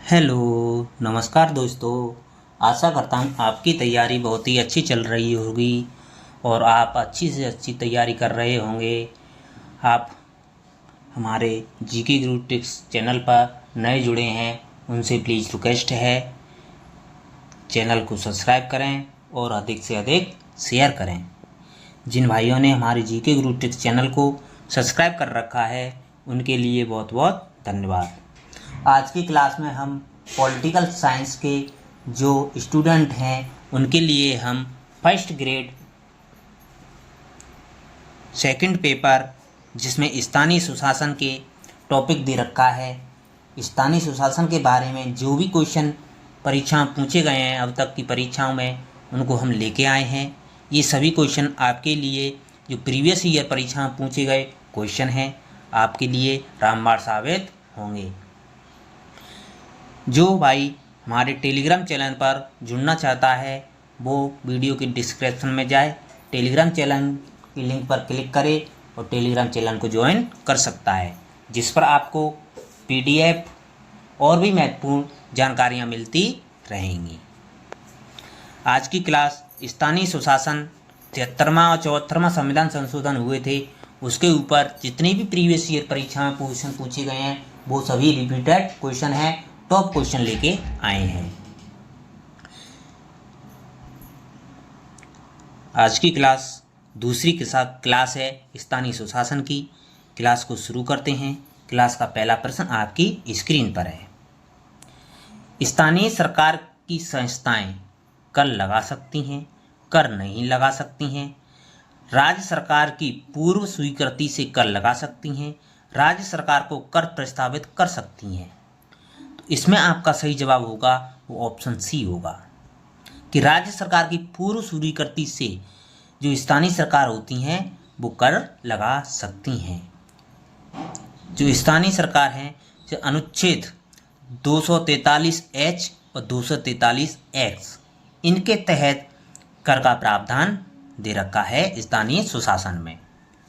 Hello, नमस्कार दोस्तों। आशा करता हूँ आपकी तैयारी बहुत ही अच्छी चल रही होगी और आप अच्छी से अच्छी तैयारी कर रहे होंगे। आप हमारे जीके गुरु टिप्स चैनल पर नए जुड़े हैं, उनसे प्लीज़ रिक्वेस्ट है चैनल को सब्सक्राइब करें और अधिक से अधिक शेयर करें। जिन भाइयों ने हमारे जीके गुरु टिप्स चैनल को सब्सक्राइब कर रखा है उनके लिए बहुत बहुत धन्यवाद। आज की क्लास में हम पॉलिटिकल साइंस के जो स्टूडेंट हैं उनके लिए हम फर्स्ट ग्रेड सेकंड पेपर जिसमें स्थानीय सुशासन के टॉपिक दे रखा है, स्थानीय सुशासन के बारे में जो भी क्वेश्चन परीक्षा पूछे गए हैं अब तक की परीक्षाओं में उनको हम लेके आए हैं। ये सभी क्वेश्चन आपके लिए जो प्रीवियस ईयर परीक्षा पूछे गए क्वेश्चन हैं आपके लिए रामबाण साबित होंगे। जो भाई हमारे टेलीग्राम चैनल पर जुड़ना चाहता है वो वीडियो की डिस्क्रिप्शन में जाए, टेलीग्राम चैनल की लिंक पर क्लिक करे और टेलीग्राम चैनल को ज्वाइन कर सकता है, जिस पर आपको पीडीएफ और भी महत्वपूर्ण जानकारियाँ मिलती रहेंगी। आज की क्लास स्थानीय सुशासन 73वां और 74वां संविधान संशोधन हुए थे उसके ऊपर जितने भी प्रीवियस ईयर परीक्षा में क्वेश्चन पूछे गए हैं वो सभी रिपीटेड क्वेश्चन हैं, टॉप क्वेश्चन लेके आए हैं। आज की क्लास दूसरी क्लास है स्थानीय सुशासन की। क्लास को शुरू करते हैं। क्लास का पहला प्रश्न आपकी स्क्रीन पर है। स्थानीय सरकार की संस्थाएं कर लगा सकती हैं, कर नहीं लगा सकती हैं। राज्य सरकार की पूर्व स्वीकृति से कर लगा सकती हैं, राज्य सरकार को कर प्रस्तावित कर सकती हैं। इसमें आपका सही जवाब होगा वो ऑप्शन सी होगा कि राज्य सरकार की पूर्व स्वीकृति से जो स्थानीय सरकार होती हैं वो कर लगा सकती हैं। जो स्थानीय सरकार हैं जो अनुच्छेद 243H और 243X इनके तहत कर का प्रावधान दे रखा है स्थानीय सुशासन में।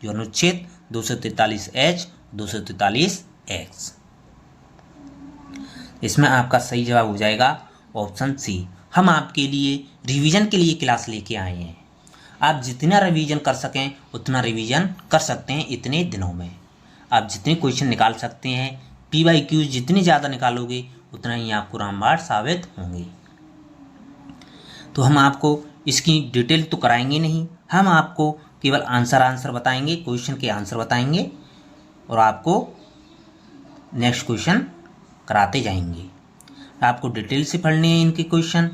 जो अनुच्छेद 243H 243X, इसमें आपका सही जवाब हो जाएगा ऑप्शन सी। हम आपके लिए रिवीजन के लिए क्लास लेके आए हैं। आप जितना रिवीजन कर सकें उतना रिवीजन कर सकते हैं इतने दिनों में। आप जितने क्वेश्चन निकाल सकते हैं, PYQ जितनी ज़्यादा निकालोगे उतना ही आपको रामबाण साबित होंगे। तो हम आपको इसकी डिटेल तो कराएंगे नहीं, हम आपको केवल आंसर बताएंगे, क्वेश्चन के आंसर बताएंगे और आपको नेक्स्ट क्वेश्चन कराते जाएंगे। आपको डिटेल से पढ़ने हैं इनके क्वेश्चन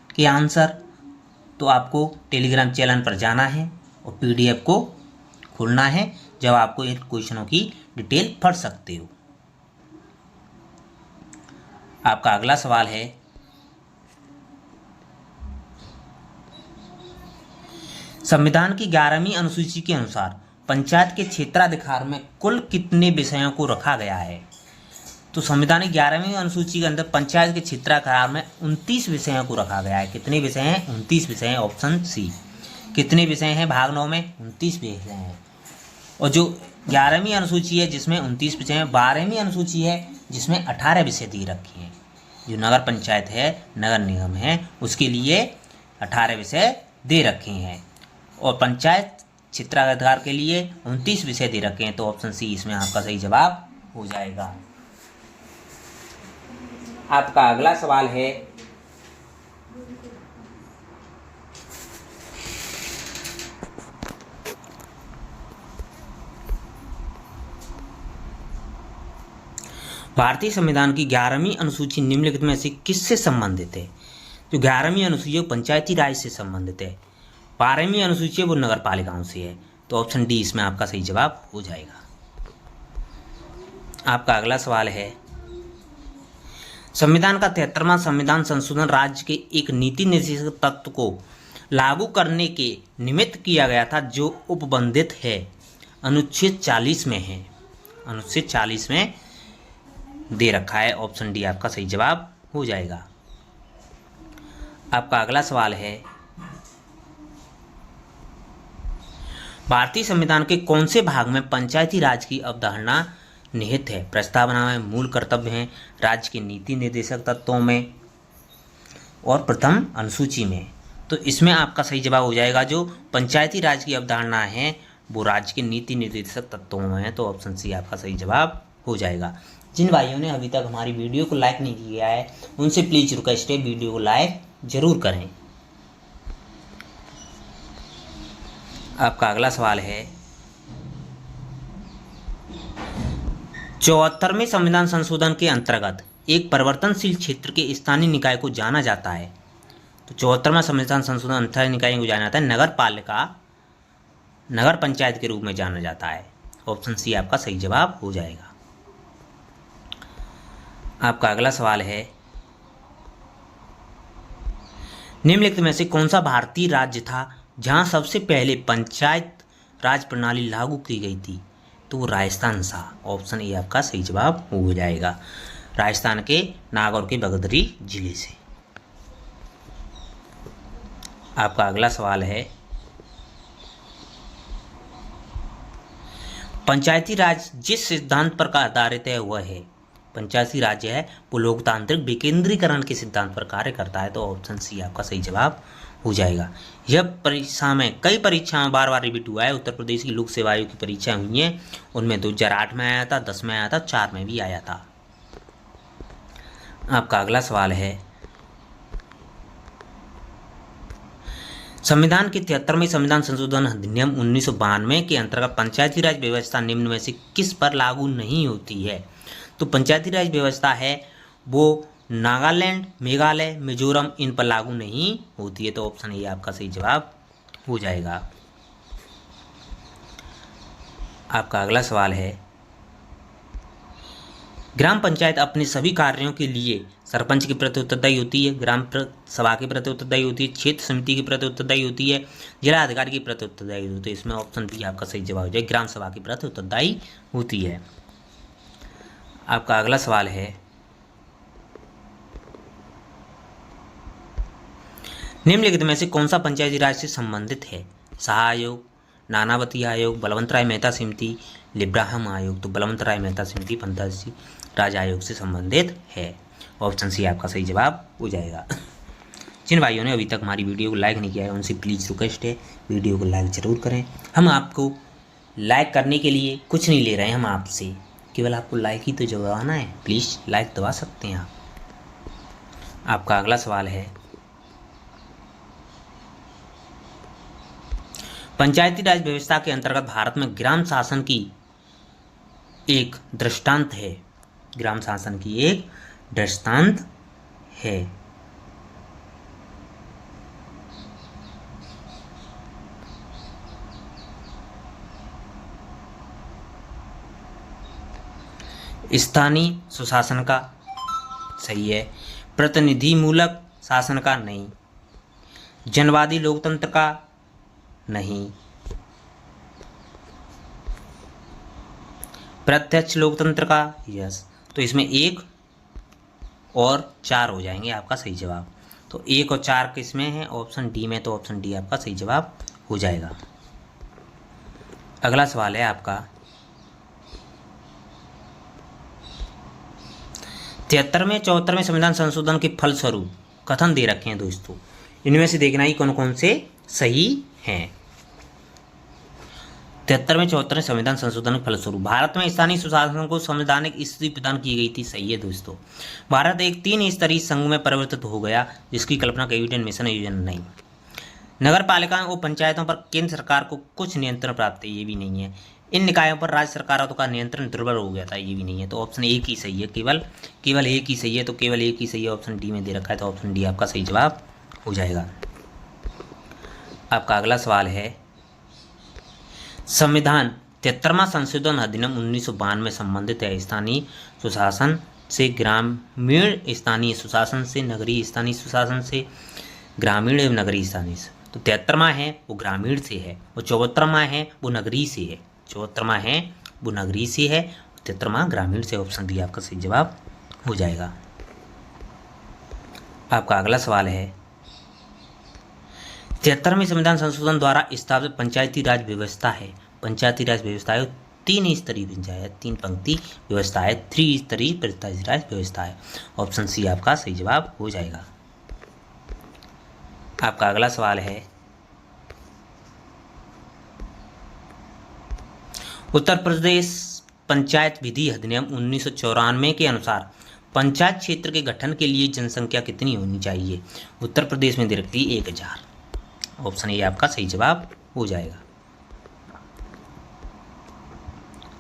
के आंसर तो आपको टेलीग्राम चैनल पर जाना है और PDF को खोलना है, जब आपको इन क्वेश्चनों की डिटेल पढ़ सकते हो। आपका अगला सवाल है, संविधान की 11वीं अनुसूची के अनुसार पंचायत के क्षेत्राधिकार में कुल कितने विषयों को रखा गया है? तो संविधान की 11वीं अनुसूची के अंदर पंचायत के क्षेत्राधिकार में 29 विषयों को रखा गया है। कितने विषय हैं? 29 विषय हैं, ऑप्शन सी। कितने विषय हैं भाग 9 में? 29 विषय हैं। और जो 11वीं अनुसूची है जिसमें 29 विषय हैं, 12वीं अनुसूची है जिसमें 18 विषय दे रखे हैं। जो नगर पंचायत है, नगर निगम है, उसके लिए 18 विषय दे रखे हैं और पंचायत क्षेत्राधिकार के लिए 29 विषय दे रखे हैं। तो ऑप्शन सी इसमें आपका सही जवाब हो जाएगा। आपका अगला सवाल है, भारतीय संविधान की 11वीं अनुसूची निम्नलिखित में से किससे संबंधित है? जो 11वीं अनुसूची है पंचायती राज से संबंधित है, 12वीं अनुसूची है वो नगर पालिकाओं से है। तो ऑप्शन डी इसमें आपका सही जवाब हो जाएगा। आपका अगला सवाल है, संविधान का 73वां संविधान संशोधन राज्य के एक नीति निर्देशक तत्व को लागू करने के निमित्त किया गया था जो उपबंधित है, अनुच्छेद 40 में है। अनुच्छेद 40 में दे रखा है। ऑप्शन डी आपका सही जवाब हो जाएगा। आपका अगला सवाल है, भारतीय संविधान के कौन से भाग में पंचायती राज की अवधारणा निहित है। प्रस्तावना में मूल कर्तव्य हैं राज्य के नीति निर्देशक तत्वों में और प्रथम अनुसूची में। तो इसमें आपका सही जवाब हो जाएगा जो पंचायती राज की अवधारणा है वो राज्य के नीति निर्देशक तत्वों में है, तो ऑप्शन सी आपका सही जवाब हो जाएगा। जिन भाइयों ने अभी तक हमारी वीडियो को लाइक नहीं किया है उनसे प्लीज़ रिक्वेस्ट है वीडियो को लाइक जरूर करें। आपका अगला सवाल है 74वें संविधान संशोधन के अंतर्गत एक परिवर्तनशील क्षेत्र के स्थानीय निकाय को जाना जाता है। तो 74वां संविधान संशोधन अंतर्गत निकाय को जाना जाता है नगर पालिका, नगर पंचायत के रूप में जाना जाता है। ऑप्शन सी आपका सही जवाब हो जाएगा। आपका अगला सवाल है निम्नलिखित में से कौन सा भारतीय राज्य था जहां सबसे पहले पंचायत राज प्रणाली लागू की गई थी? तो वो राजस्थान था। ऑप्शन ए आपका सही जवाब हो जाएगा, राजस्थान के नागौर के बगदरी जिले से। आपका अगला सवाल है पंचायती राज जिस सिद्धांत पर आधारित है वह है। पंचायती राज है वो लोकतांत्रिक विकेंद्रीकरण के सिद्धांत पर कार्य करता है, तो ऑप्शन सी आपका सही जवाब हो जाएगा। यह परीक्षा में कई परीक्षाओं बार बार रिपीट हुआ है। उत्तर प्रदेश की लोक सेवा आयोग की परीक्षा हुई है, उनमें 2008 में आया था, 10 में आया था, 4 में भी आया था। आपका अगला सवाल है संविधान के 73वें संविधान संशोधन अधिनियम 1992 के अंतर्गत पंचायती राज व्यवस्था निम्न में से किस पर लागू नहीं होती है? तो पंचायती राज व्यवस्था है वो नागालैंड, मेघालय, मिजोरम इन पर लागू नहीं होती है, तो ऑप्शन ए आपका सही जवाब हो जाएगा। आपका अगला सवाल है ग्राम पंचायत अपने सभी कार्यों के लिए सरपंच के प्रति उत्तरदायी होती है, ग्राम सभा के प्रति उत्तरदायी होती है, क्षेत्र समिति के प्रति उत्तरदायी होती है, जिला अधिकारी के प्रति उत्तरदायी होती है। इसमें ऑप्शन बी आपका सही जवाब हो जाएगा, ग्राम सभा के प्रति उत्तरदायी होती है। आपका अगला सवाल है निम्नलिखित में से कौन सा पंचायती राज से संबंधित है? शाह आयोग, नानावती आयोग, बलवंत राय मेहता समिति, लिब्राहम आयोग। तो बलवंत राय मेहता समिति पंचायती राज आयोग से संबंधित है। ऑप्शन सी आपका सही जवाब हो जाएगा। जिन भाइयों ने अभी तक हमारी वीडियो को लाइक नहीं किया है उनसे प्लीज़ रिक्वेस्ट है वीडियो को लाइक ज़रूर करें। हम आपको लाइक करने के लिए कुछ नहीं ले रहे हैं, हम आपसे केवल आपको लाइक ही तो दबाना है। प्लीज़ लाइक दबा सकते हैं आप। आपका अगला सवाल है पंचायती राज व्यवस्था के अंतर्गत भारत में ग्राम शासन की एक दृष्टांत है। ग्राम शासन की एक दृष्टांत है। स्थानीय सुशासन का सही है, प्रतिनिधिमूलक शासन का नहीं, जनवादी लोकतंत्र का नहीं, प्रत्यक्ष लोकतंत्र का यस। तो इसमें 1 और 4 हो जाएंगे आपका सही जवाब। तो 1 और 4 किसमें है? ऑप्शन डी में, तो ऑप्शन डी आपका सही जवाब हो जाएगा। अगला सवाल है आपका 73वें 74वें संविधान संशोधन के फलस्वरूप कथन दे रखे हैं दोस्तों, इनमें से देखना ही कौन कौन से सही हैं। 73वें 74वें संविधान संशोधन के फलस्वरूप भारत में स्थानीय सुशासन को संवैधानिक स्थिति प्रदान की गई थी। सही है दोस्तों। भारत एक 3 स्तरीय संघ में परिवर्तित हो गया जिसकी कल्पना कैबिनेट मिशन योजना नहीं। नगर पालिकाओं और पंचायतों पर केंद्र सरकार को कुछ नियंत्रण प्राप्त है, ये भी नहीं है। इन निकायों पर राज्य सरकारों का नियंत्रण दुर्बल हो गया था, ये भी नहीं है। तो ऑप्शन एक ही सही है, केवल एक ही सही है। तो केवल एक ही सही है, ऑप्शन डी में दे रखा है, तो ऑप्शन डी आपका सही जवाब हो जाएगा। आपका अगला सवाल है संविधान 73वां संशोधन अधिनियम 1992 में संबंधित है स्थानीय सुशासन से ग्रामीण स्थानीय सुशासन से, नगरीय स्थानीय सुशासन से, ग्रामीण एवं नगरीय स्थानीय से। तो 73वां है वो ग्रामीण से है, और 74वां है वो नगरीय से है। 74वां है वो नगरीय से है, 73वां ग्रामीण से। ऑप्शन डी आपका सही जवाब हो जाएगा। आपका अगला सवाल है 73वें संविधान संशोधन द्वारा स्थापित पंचायती राज व्यवस्था है। पंचायती राज व्यवस्था तीन स्तरीय पंचायत, तीन पंक्ति व्यवस्था है, 3 स्तरीय पंचायती राज व्यवस्था है। ऑप्शन सी आपका सही जवाब हो जाएगा। आपका अगला सवाल है, उत्तर प्रदेश पंचायत विधि अधिनियम 1994 के अनुसार पंचायत क्षेत्र के गठन के लिए जनसंख्या कितनी होनी चाहिए? उत्तर प्रदेश में दे रखी 1000। ऑप्शन ए आपका सही जवाब हो जाएगा।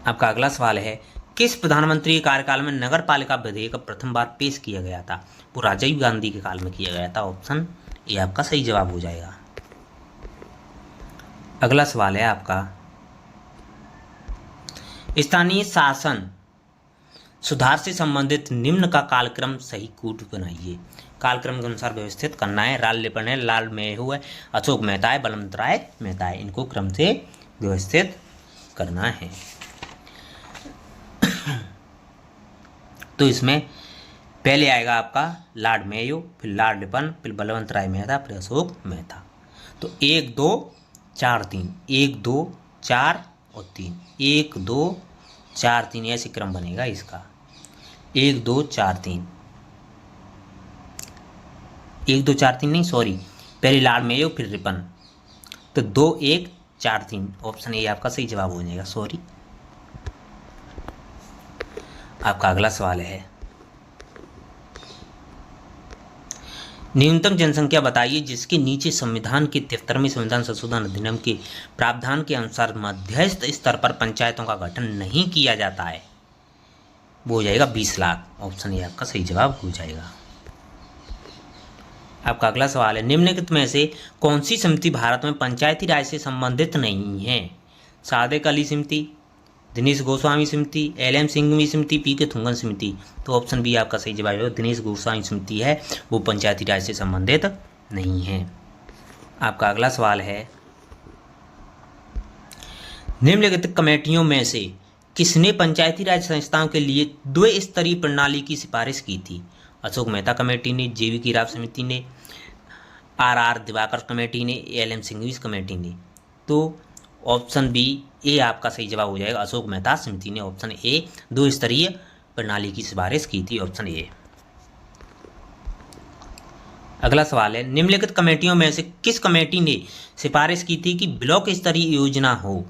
आपका अगला सवाल है, किस प्रधानमंत्री के कार्यकाल में नगर पालिका विधेयक प्रथम बार पेश किया गया था? वो राजीव गांधी के काल में किया गया था। ऑप्शन ए आपका सही जवाब हो जाएगा। अगला सवाल है आपका, स्थानीय शासन सुधार से संबंधित निम्न का कालक्रम सही कूट बनाइए। कालक्रम के अनुसार व्यवस्थित करना है। लाल लिपन है, लाल मेहू है, अशोक मेहता है, बलवंत राय मेहता है। इनको क्रम से व्यवस्थित करना है। तो इसमें पहले आएगा आपका लॉर्ड मेयो, फिर लॉर्ड लिपन, फिर बलवंत राय मेहता, फिर अशोक मेहता। तो 1 2 4 3, 1 2 4 और 3, 1 2 4 3 ऐसे क्रम बनेगा इसका। 1 2 4 3, 1 2 4 3 नहीं, सॉरी, पहले लॉर्ड मेयो फिर रिपन, तो 2 1 4 3। ऑप्शन ए आपका सही जवाब हो जाएगा, सॉरी। आपका अगला सवाल है, न्यूनतम जनसंख्या बताइए जिसके नीचे संविधान के 73वें संविधान संशोधन अधिनियम के प्रावधान के अनुसार मध्यस्थ स्तर पर पंचायतों का गठन नहीं किया जाता है। वो हो जाएगा 20 लाख। ऑप्शन ए आपका सही जवाब हो जाएगा। आपका अगला सवाल है, निम्नलिखित में से कौन सी समिति भारत में पंचायती राज से संबंधित नहीं है? सादेक अली समिति, दिनेश गोस्वामी समिति, LM सिंघवी समिति, PK थुंगन समिति। तो ऑप्शन बी आपका सही जवाब है, दिनेश गोस्वामी समिति है, वो पंचायती राज से संबंधित नहीं है। आपका अगला सवाल है, निम्नलिखित कमेटियों में से किसने पंचायती राज संस्थाओं के लिए द्विस्तरीय प्रणाली की सिफारिश की थी? अशोक मेहता कमेटी ने, JV राव समिति ने, RR दिवाकर कमेटी ने, LM सिंघवी कमेटी ने। तो ऑप्शन बी ए आपका सही जवाब हो जाएगा, अशोक मेहता समिति ने। ऑप्शन ए 2 स्तरीय प्रणाली की सिफारिश की थी, ऑप्शन ए। अगला सवाल है, निम्नलिखित कमेटियों में से किस कमेटी ने सिफारिश की थी कि ब्लॉक स्तरीय योजना हो?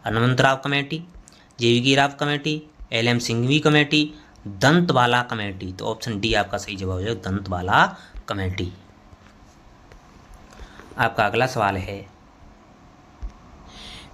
Hanumantharao committee, JV Rao committee, LM Singhvi committee, Dantwala committee. तो ऑप्शन डी आपका सही जवाब हो जाएगा, दंतवाला कमेटी। आपका अगला सवाल है,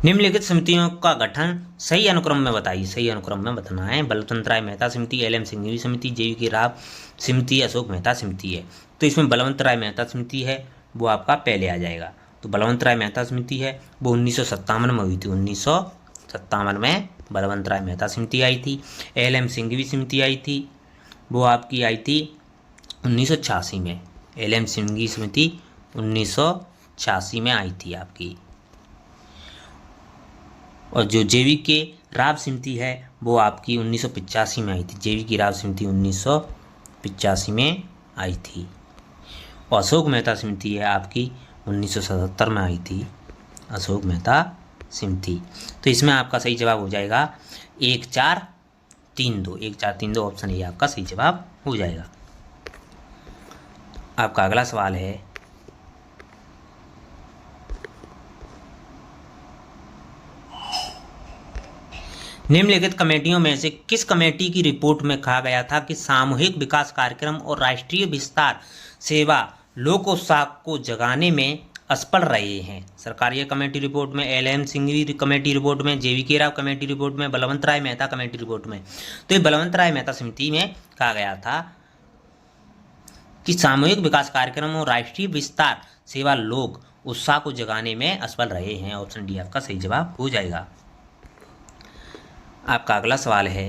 निम्नलिखित समितियों का गठन सही अनुक्रम में बताइए। सही अनुक्रम में बताना है। बलवंत राय मेहता समिति, LM सिंघवी समिति, JV राव समिति, अशोक मेहता समिति है। तो इसमें बलवंत राय मेहता समिति है, वो आपका पहले आ जाएगा। तो बलवंत राय मेहता समिति है, वो 1957 में हुई थी। 1957 में बलवंत राय मेहता समिति आई थी। LM सिंघवी समिति आई थी, वो आपकी आई थी 1986 में। LM सिंघवी समिति 1986 में आई थी आपकी। और जो JV राव समिति है वो आपकी 1985 में आई थी। JV राव समिति 1985 में आई थी। और अशोक मेहता समिति है आपकी 1977 में आई थी, अशोक मेहता समिति। तो इसमें आपका सही जवाब हो जाएगा 1 4 3 2। 1 4 3 2 ऑप्शन ए आपका सही जवाब हो जाएगा। आपका अगला सवाल है, निम्नलिखित कमेटियों में से किस कमेटी की रिपोर्ट में कहा गया था कि सामूहिक विकास कार्यक्रम और राष्ट्रीय विस्तार सेवा लोकोत्साह को जगाने में असफल रहे हैं? सरकारीय कमेटी रिपोर्ट में, LM सिंघवी कमेटी रिपोर्ट में, JV राव कमेटी रिपोर्ट में, बलवंत राय मेहता कमेटी रिपोर्ट में। तो ये बलवंत राय मेहता समिति में कहा गया था कि सामूहिक विकास कार्यक्रम और राष्ट्रीय विस्तार सेवा लोक उत्साह को जगाने में असफल रहे हैं। ऑप्शन डी आपका सही जवाब हो जाएगा। आपका अगला सवाल है,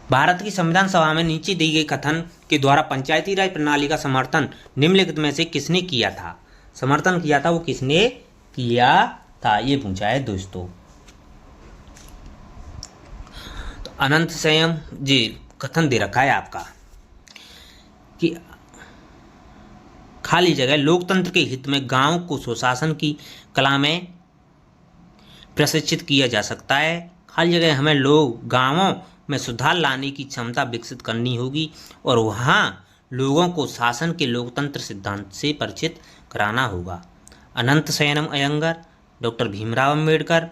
भारत की संविधान सभा में नीचे दी गई कथन के द्वारा पंचायती राज प्रणाली का समर्थन निम्नलिखित में से किसने किया था? समर्थन किया था वो किसने किया था, ये पूछा है दोस्तों। तो अनंत संयम जी कथन दे रखा है आपका कि खाली जगह लोकतंत्र के हित में गांव को सुशासन की कला में प्रशिक्षित किया जा सकता है। खाली जगह हमें लोग गांवों में सुधार लाने की क्षमता विकसित करनी होगी और वहां लोगों को शासन के लोकतंत्र सिद्धांत से परिचित कराना होगा। अनंत शयनम अयंगर, डॉक्टर भीमराव अंबेडकर,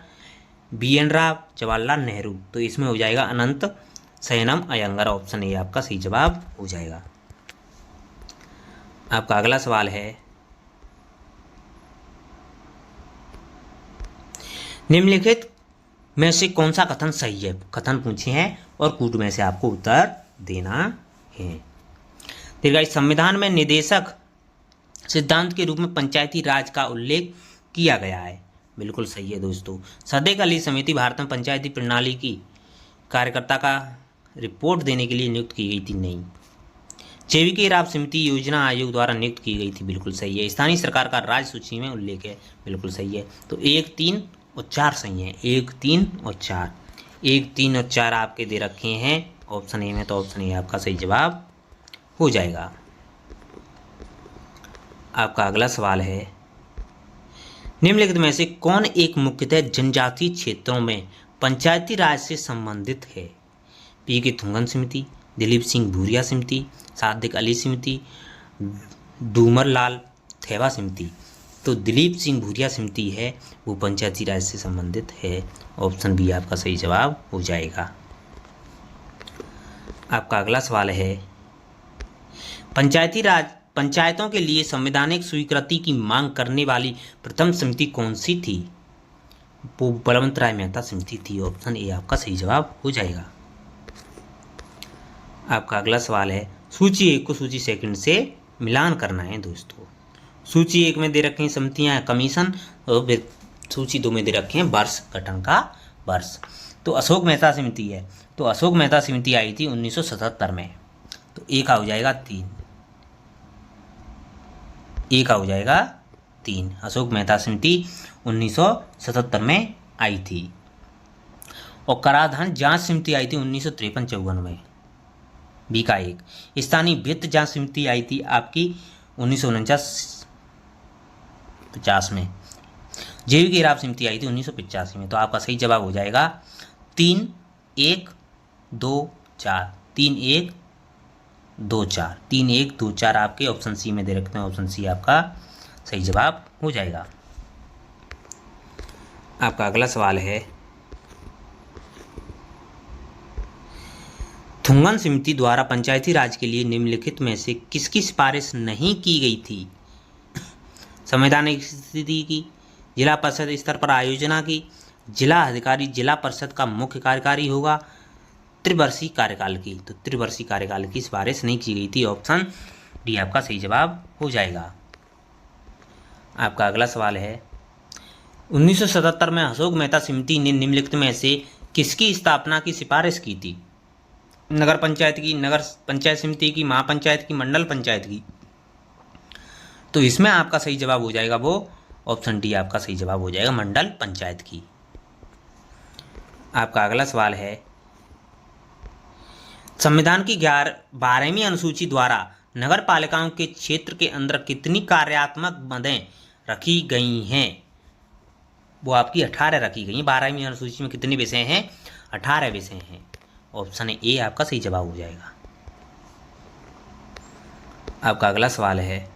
BN राव, जवाहरलाल नेहरू। तो इसमें हो जाएगा अनंत शयनम अयंगर, ऑप्शन ए आपका सही जवाब हो जाएगा। आपका अगला सवाल है, निम्नलिखित में से कौन सा कथन सही है? कथन पूछे हैं और कूट में से आपको उत्तर देना है। देखिए, संविधान में निदेशक सिद्धांत के रूप में पंचायती राज का उल्लेख किया गया है। बिल्कुल सही है दोस्तों। सदैक अली समिति भारत में पंचायती प्रणाली की कार्यकर्ता का रिपोर्ट देने के लिए नियुक्त की गई थी, नहीं। JVK राव समिति योजना आयोग द्वारा नियुक्त की गई थी, बिल्कुल सही है। स्थानीय सरकार का राज्य सूची में उल्लेख है, बिल्कुल सही है। तो 1, 3 और 4 सही है। 1, 3 और 4, 1, 3 और 4 आपके दे रखे हैं ऑप्शन ए में, तो ऑप्शन ए आपका सही जवाब हो जाएगा। आपका अगला सवाल है, निम्नलिखित में से कौन एक मुख्यतः जनजातीय क्षेत्रों में पंचायती राज से संबंधित है? PK थुंगन समिति, दिलीप सिंह भूरिया समिति, सादिक अली समिति, डूमरलाल थेवा समिति। तो दिलीप सिंह भूरिया समिति है वो पंचायती राज से संबंधित है, ऑप्शन बी आपका सही जवाब हो जाएगा। आपका अगला सवाल है, पंचायती राज पंचायतों के लिए संवैधानिक स्वीकृति की मांग करने वाली प्रथम समिति कौन सी थी? वो बलवंत राय मेहता समिति थी, ऑप्शन ए आपका सही जवाब हो जाएगा। आपका अगला सवाल है, सूची 1 को सूची 2 से मिलान करना है दोस्तों। सूची 1 में दे रखे हैं समितियां कमीशन, और फिर सूची 2 में दे रखे हैं वर्ष, गठन का वर्ष। तो अशोक मेहता समिति है, तो अशोक मेहता समिति आई थी 1977 में, तो ए का हो जाएगा 3, ए का हो जाएगा 3। अशोक मेहता समिति 1977 में आई थी। और कराधान जांच समिति आई थी 1953-54 में, बी का 1। स्थानीय वित्त जांच समिति आई थी आपकी 1949-50 में। JVK राव समिति आई थी 1985 में। तो आपका सही जवाब हो जाएगा 3, 1, 2, 4, 3, 1, 2, 4, 3, 1, 2, 4 आपके ऑप्शन सी में दे रखते हैं, ऑप्शन सी आपका सही जवाब हो जाएगा। आपका अगला सवाल है, थुंगन समिति द्वारा पंचायती राज के लिए निम्नलिखित में से किसकी सिफारिश नहीं की गई थी? संवैधानिक स्थिति की, जिला परिषद स्तर पर आयोजना की, जिला अधिकारी जिला परिषद का मुख्य कार्यकारी होगा, त्रिवर्षीय कार्यकाल की। तो त्रिवर्षीय कार्यकाल की सिफारिश नहीं की गई थी, ऑप्शन डी आपका सही जवाब हो जाएगा। आपका अगला सवाल है, 1977 में अशोक मेहता समिति ने निम्नलिखित में से किसकी स्थापना की सिफारिश की थी? नगर पंचायत की, नगर पंचायत समिति की, महापंचायत की, मंडल पंचायत की। तो इसमें आपका सही जवाब हो जाएगा वो ऑप्शन डी आपका सही जवाब हो जाएगा, मंडल पंचायत की। आपका अगला सवाल है, संविधान की 12वीं अनुसूची द्वारा नगर पालिकाओं के क्षेत्र के अंदर कितनी कार्यात्मक मदें रखी गई हैं? वो आपकी 18 रखी गई हैं। 12वीं अनुसूची में कितने विषय हैं? 18 विषय हैं, ऑप्शन ए आपका सही जवाब हो जाएगा। आपका अगला सवाल है,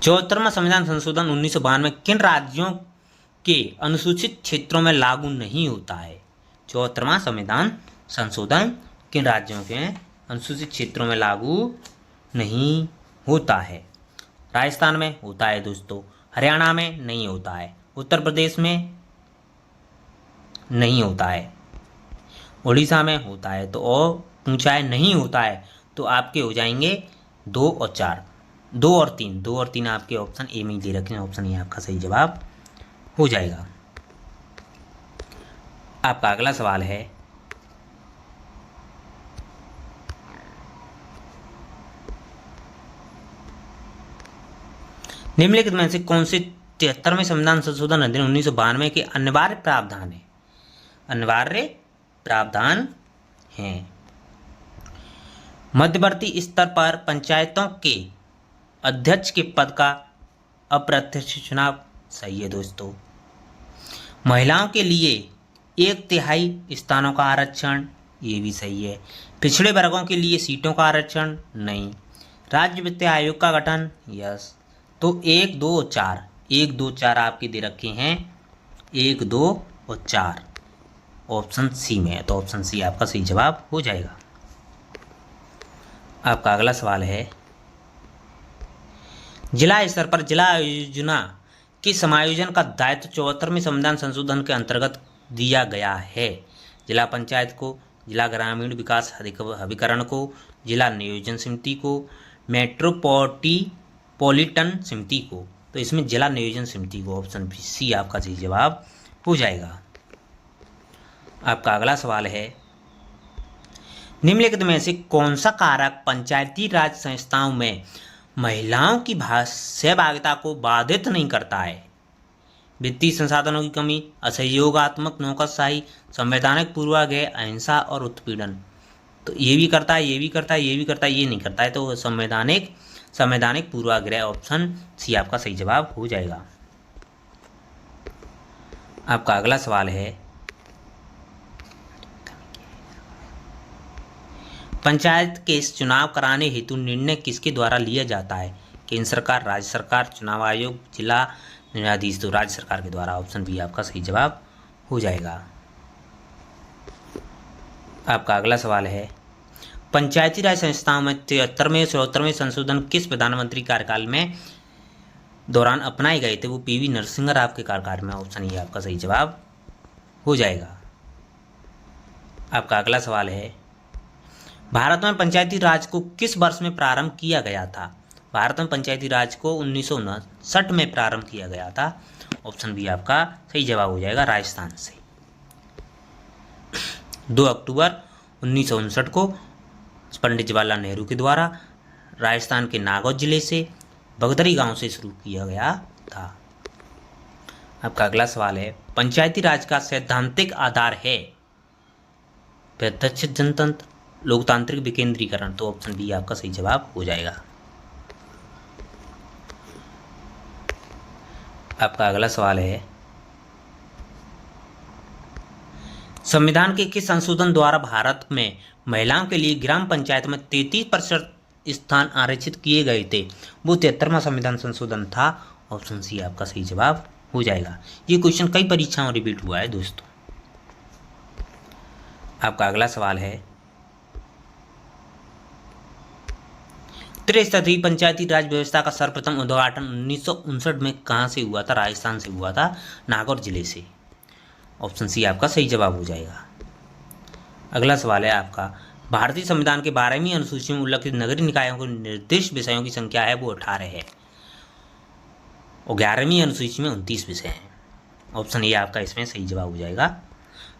74वां संविधान संशोधन 1992 में किन राज्यों के अनुसूचित क्षेत्रों में लागू नहीं होता है? 74वां संविधान संशोधन किन राज्यों के अनुसूचित क्षेत्रों में लागू नहीं होता है? राजस्थान में होता है दोस्तों, हरियाणा में नहीं होता है, उत्तर प्रदेश में नहीं होता है, उड़ीसा में होता है। तो और पूछा है नहीं होता है, तो आपके हो जाएंगे 2 और 4, 2 और 3, 2 और 3 आपके ऑप्शन ए में ही दे रखे हैं, ऑप्शन ए आपका सही जवाब हो जाएगा। आपका अगला सवाल है, निम्नलिखित में से कौन से 73वें संविधान संशोधन अधिनियम 1992 के अनिवार्य प्रावधान है? अनिवार्य प्रावधान हैं। मध्यवर्ती स्तर पर पंचायतों के अध्यक्ष के पद का अप्रत्यक्ष चुनाव। सही है दोस्तों। महिलाओं के लिए 1/3 स्थानों का आरक्षण। ये भी सही है। पिछड़े वर्गों के लिए सीटों का आरक्षण। नहीं। राज्य वित्त आयोग का गठन। यस। तो 1, 2 और 4, 1, 2, 4 आपके दे रखे हैं, 1, 2 और 4 ऑप्शन सी में है, तो ऑप्शन सी आपका सही जवाब हो जाएगा। आपका अगला सवाल है, जिला स्तर पर जिला योजना के समायोजन का दायित्व 74वें संविधान संशोधन के अंतर्गत दिया गया है। जिला पंचायत को, जिला ग्रामीण विकास अभिकरण को, जिला नियोजन समिति को, मेट्रोपॉलिटन समिति को। तो इसमें जिला नियोजन समिति को, ऑप्शन सी आपका सही जवाब हो जाएगा। आपका अगला सवाल है, निम्नलिखित में से कौन सा कारक पंचायती राज संस्थाओं में महिलाओं की सहभागिता को बाधित नहीं करता है? वित्तीय संसाधनों की कमी, असहयोगात्मक नौकरशाही, संवैधानिक पूर्वाग्रह, अहिंसा और उत्पीड़न। तो ये भी करता है, ये भी करता है, ये भी करता है, ये नहीं करता है, तो संवैधानिक पूर्वाग्रह, ऑप्शन सी आपका सही जवाब हो जाएगा। आपका अगला सवाल है, पंचायत के चुनाव कराने हेतु निर्णय किसके द्वारा लिया जाता है? केंद्र सरकार, राज्य सरकार, चुनाव आयोग, जिला न्यायाधीश। तो राज्य सरकार के द्वारा, ऑप्शन बी आपका सही जवाब हो जाएगा। आपका अगला सवाल है, पंचायती राज संस्थाओं में 73वें 74वें संशोधन किस प्रधानमंत्री कार्यकाल में दौरान अपनाए गए थे? वो पीवी नरसिंह राव के कार्यकाल में, ऑप्शन ये आपका सही जवाब हो जाएगा। आपका अगला सवाल है, भारत में पंचायती राज को किस वर्ष में प्रारंभ किया गया था? भारत में पंचायती राज को 1959 में प्रारंभ किया गया था, ऑप्शन बी आपका सही जवाब हो जाएगा, राजस्थान से। 2 अक्टूबर 1959 को पंडित जवाहरलाल नेहरू के द्वारा राजस्थान के नागौर जिले से बगदरी गांव से शुरू किया गया था। आपका अगला सवाल है, पंचायती राज का सैद्धांतिक आधार है प्रत्यक्ष जनतंत्र, लोकतांत्रिक विकेंद्रीकरण। तो ऑप्शन बी आपका सही जवाब हो जाएगा। आपका अगला सवाल है, संविधान के किस संशोधन द्वारा भारत में महिलाओं के लिए ग्राम पंचायत में 33% स्थान आरक्षित किए गए थे? वो 73वां संविधान संशोधन था, ऑप्शन सी आपका सही जवाब हो जाएगा। ये क्वेश्चन कई परीक्षाओं में रिपीट हुआ है दोस्तों। आपका अगला सवाल है, त्रिस्तरीय पंचायती राज व्यवस्था का सर्वप्रथम उद्घाटन 1959 में कहाँ से हुआ था? राजस्थान से हुआ था, नागौर जिले से। ऑप्शन सी आपका सही जवाब हो जाएगा। अगला सवाल है आपका, भारतीय संविधान के 12वीं अनुसूची में उल्लिखित नगरीय निकायों को निर्दिष्ट विषयों की संख्या है वो 18 है, और 11वीं अनुसूची में 29 विषय हैं। ऑप्शन ए आपका इसमें सही जवाब हो जाएगा।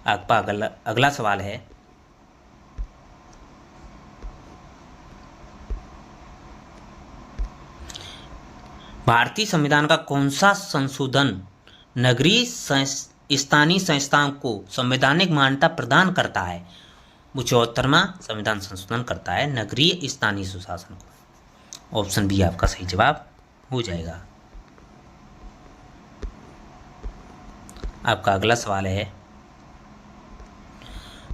आपका अगला सवाल है, भारतीय संविधान का कौन सा संशोधन नगरीय स्थानीय संस्थाओं को संवैधानिक मान्यता प्रदान करता है? वो 74वां संविधान संशोधन करता है नगरीय स्थानीय सुशासन को। ऑप्शन बी आपका सही जवाब हो जाएगा। आपका अगला सवाल है,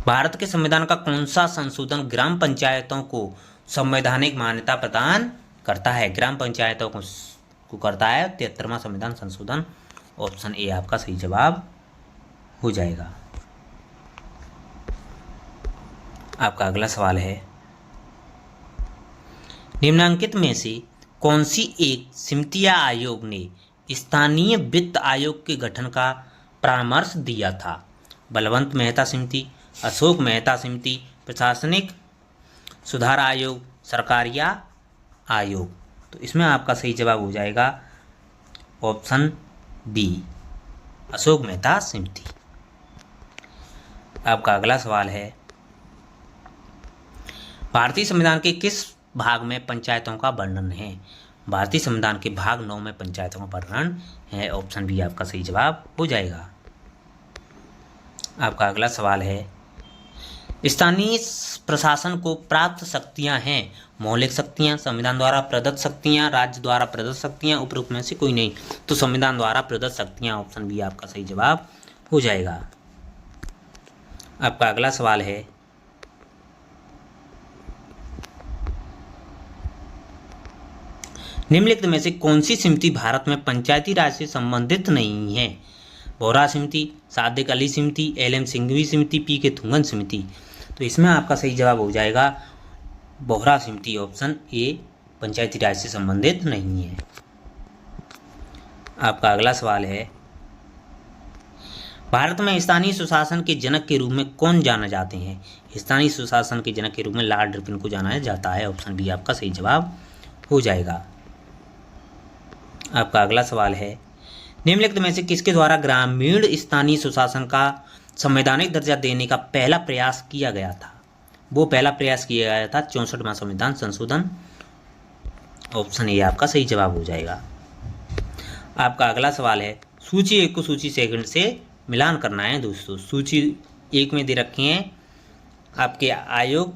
भारत के संविधान का कौन सा संशोधन ग्राम पंचायतों को संवैधानिक मान्यता प्रदान करता है? ग्राम पंचायतों को करता है 73वां संविधान संशोधन। ऑप्शन ए आपका सही जवाब हो जाएगा। आपका अगला सवाल है, निम्नलिखित में से कौन सी एक समिति या आयोग ने स्थानीय वित्त आयोग के गठन का परामर्श दिया था? बलवंत मेहता समिति, अशोक मेहता समिति, प्रशासनिक सुधार आयोग, सरकारिया आयोग। तो इसमें आपका सही जवाब हो जाएगा ऑप्शन बी, अशोक मेहता समिति। आपका अगला सवाल है, भारतीय संविधान के किस भाग में पंचायतों का वर्णन है? भारतीय संविधान के भाग 9 में पंचायतों का वर्णन है। ऑप्शन बी आपका सही जवाब हो जाएगा। आपका अगला सवाल है, स्थानीय प्रशासन को प्राप्त शक्तियां हैं। मौलिक शक्तियां, संविधान द्वारा प्रदत्त शक्तियां, राज्य द्वारा प्रदत्त शक्तियां, उपरोक्त में से कोई नहीं। तो संविधान द्वारा प्रदत्त शक्तियां, ऑप्शन बी आपका सही जवाब हो जाएगा। आपका अगला सवाल है, निम्नलिखित में से कौन सी समिति भारत में पंचायती राज से संबंधित नहीं है? बोहरा समिति, सादिक अली समिति, एल एम सिंघवी समिति, पी के थुंगन समिति। तो इसमें आपका सही जवाब हो जाएगा बोहरा समिति, ऑप्शन ए पंचायती राज से संबंधित नहीं है। आपका अगला सवाल है, भारत में स्थानीय सुशासन के जनक के रूप में कौन जाना जाते हैं? स्थानीय सुशासन के जनक के रूप में लॉर्ड रिपन को जाना जाता है, ऑप्शन बी आपका सही जवाब हो जाएगा। आपका अगला सवाल है, निम्नलिखित में से किसके द्वारा ग्रामीण स्थानीय सुशासन का संवैधानिक दर्जा देने का पहला प्रयास किया गया था? वो पहला प्रयास किया गया था 64वां संविधान संशोधन, ऑप्शन ए आपका सही जवाब हो जाएगा। आपका अगला सवाल है, सूची 1 को सूची सेकंड से मिलान करना है दोस्तों। सूची 1 में दे रखे हैं आपके आयोग,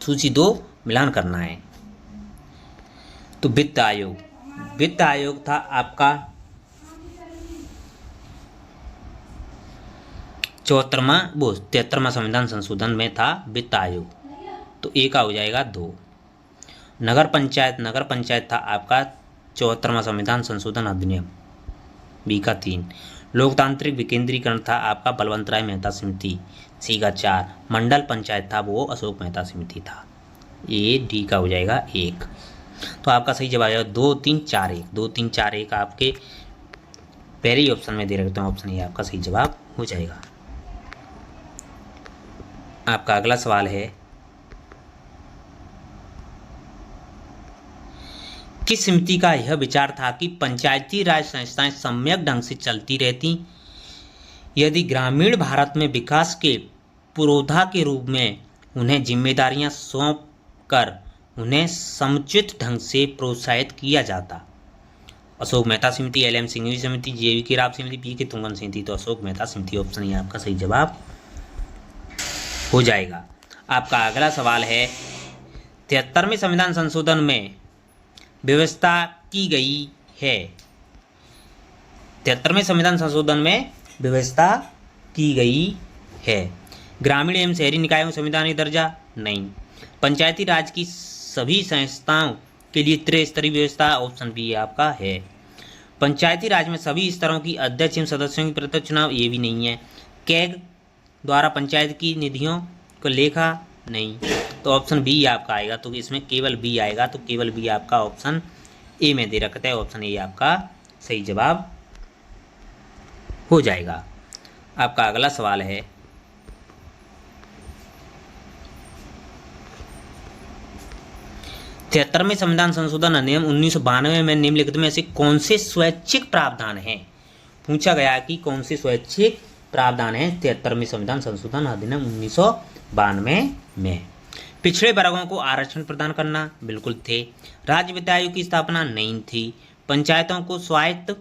सूची 2 मिलान करना है। तो वित्त आयोग था आपका 73वां संविधान संशोधन में था वित्त आयोग, तो ए का हो जाएगा 2। नगर पंचायत था आपका 74वां संविधान संशोधन अधिनियम, बी का 3। लोकतांत्रिक विकेंद्रीकरण था आपका बलवंतराय मेहता समिति, सी का 4। मंडल पंचायत था वो अशोक मेहता समिति था, ए डी का हो जाएगा 1। तो आपका सही जवाब आएगा 2, 3, 4, 1। 2, 3, 4, 1 आपके पहले ही ऑप्शन में दे रखते हैं, ऑप्शन ए आपका सही जवाब हो जाएगा। आपका अगला सवाल है, किस समिति का यह विचार था कि पंचायती राज संस्थाएं सम्यक ढंग से चलती रहती यदि ग्रामीण भारत में विकास के पुरोधा के रूप में उन्हें जिम्मेदारियां सौंप कर उन्हें समुचित ढंग से प्रोत्साहित किया जाता? अशोक मेहता समिति, एल एम सिंघवी समिति, जे वी के राव समिति, पी के थुंगन समिति। तो अशोक मेहता समिति, ऑप्शन ये आपका सही जवाब हो जाएगा। आपका अगला सवाल है, 73वें संविधान संशोधन में व्यवस्था की गई है। 73वें संविधान संशोधन में व्यवस्था की गई है ग्रामीण एवं शहरी निकायों संवैधानिक दर्जा? नहीं। पंचायती राज की सभी संस्थाओं के लिए त्रिस्तरीय व्यवस्था? ऑप्शन बी आपका है। पंचायती राज में सभी स्तरों की अध्यक्ष एवं सदस्यों की प्रत्यक्ष चुनाव? ये भी नहीं है। कैग द्वारा पंचायत की निधियों को लेखा? नहीं। तो ऑप्शन बी आपका आएगा, तो इसमें केवल बी आएगा, तो केवल बी आपका ऑप्शन ए में दे रखता है, ऑप्शन ए आपका सही जवाब हो जाएगा। आपका अगला सवाल है, तिहत्तरवें संविधान संशोधन अधिनियम 1992 में निम्नलिखित में से कौन से स्वैच्छिक प्रावधान हैं? पूछा गया कि कौन से स्वैच्छिक प्रावधान हैं 73वें संविधान संशोधन अधिनियम 1992 में? पिछड़े वर्गों को आरक्षण प्रदान करना? बिल्कुल थे। राज्य वित्त आयोग की स्थापना? नहीं थी। पंचायतों को स्वायत्त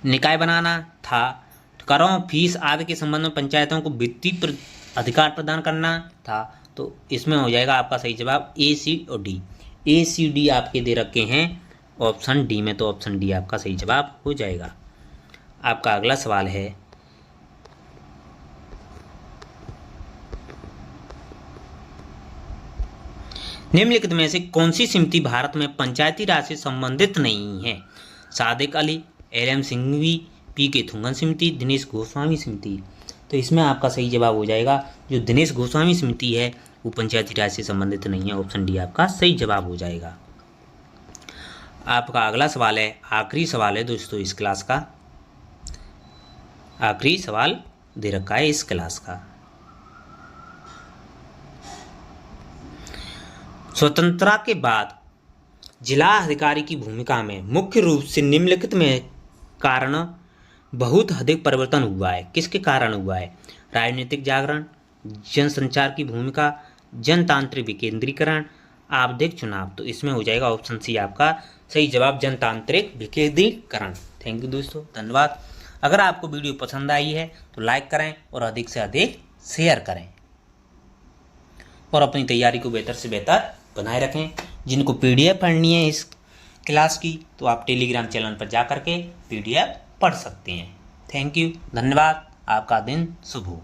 निकाय बनाना? था। करों, फीस आदि के संबंध में पंचायतों को वित्तीय अधिकार प्रदान करना? था। तो इसमें हो जाएगा आपका सही जवाब ए, सी और डी। ए, सी, डी आपके दे रखे हैं ऑप्शन डी में, तो ऑप्शन डी आपका सही जवाब हो जाएगा। आपका अगला सवाल है, निम्नलिखित में से कौन सी समिति भारत में पंचायती राज से संबंधित नहीं है? Sadiq Ali, L M Singhvi, P K Thungon समिति, दिनेश गोस्वामी समिति। तो इसमें आपका सही जवाब हो जाएगा जो दिनेश गोस्वामी समिति है वो पंचायती राज से संबंधित नहीं है, ऑप्शन डी आपका सही जवाब हो जाएगा। आपका अगला सवाल है, आखिरी सवाल है दोस्तों इस क्लास का, आखिरी सवाल दे रखा है इस क्लास का। स्वतंत्रता के बाद जिला अधिकारी की भूमिका में मुख्य रूप से निम्नलिखित में कारण बहुत अधिक परिवर्तन हुआ है। किसके कारण हुआ है? राजनीतिक जागरण, जनसंचार की भूमिका, जनतांत्रिक विकेंद्रीकरण, आवधिक चुनाव। तो इसमें हो जाएगा ऑप्शन सी आपका सही जवाब, जनतांत्रिक विकेंद्रीकरण। थैंक यू दोस्तों, धन्यवाद। अगर आपको वीडियो पसंद आई है तो लाइक करें और अधिक से अधिक शेयर करें और अपनी तैयारी को बेहतर से बेहतर बनाए रखें। जिनको PDF पढ़नी है इस क्लास की तो आप टेलीग्राम चैनल पर जा कर के PDF पढ़ सकते हैं। थैंक यू, धन्यवाद। आपका दिन शुभ हो।